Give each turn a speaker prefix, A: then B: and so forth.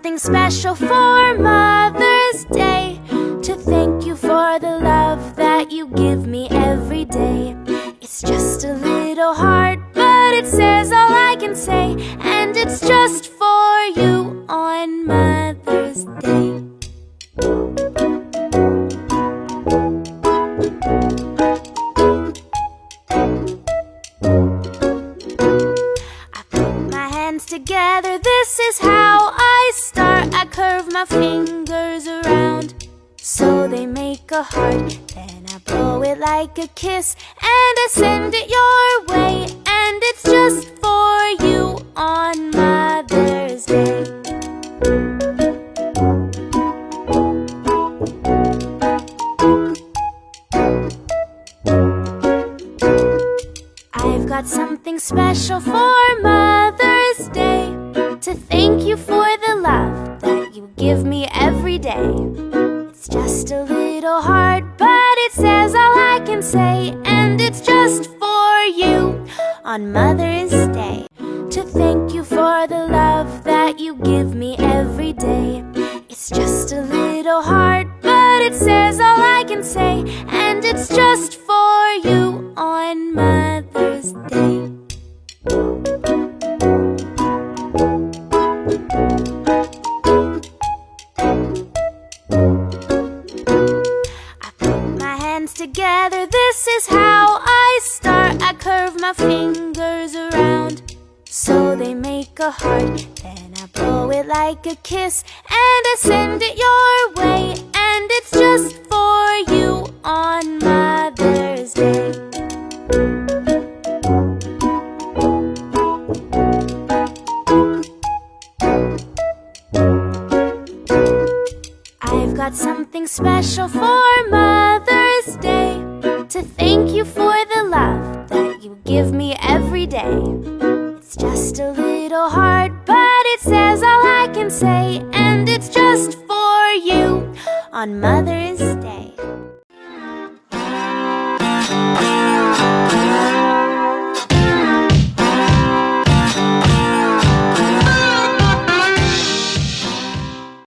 A: something special for Mother's Day, to thank you for the love that you give me every day. It's just a little heart, but it says all I can say, and it's just for you on Mother's Day. Together, this is how I start. I curve my fingers around so they make a heart. Then I blow it like a kiss and I send it your way, and it's just for you on Mother's Day. I've got something special for Mother's Day, to thank you for the love that you give me every day. It's just a little heart, but it says all I can say, and it's just for you on Mother's Day, to thank you for the love that you give me every day. It's just a little heart, but it says all I can say, and it's just for you on Mother's Day. Together, this is how I start. I curve my fingers around so they make a heart. Then I blow it like a kiss and I send it your way, and it's just for you on Mother's Day. I've got something special for Mother's Day, to thank you for the love that you give me every day. It's just a little heart, but it says all I can say, and it's just for you on Mother's Day.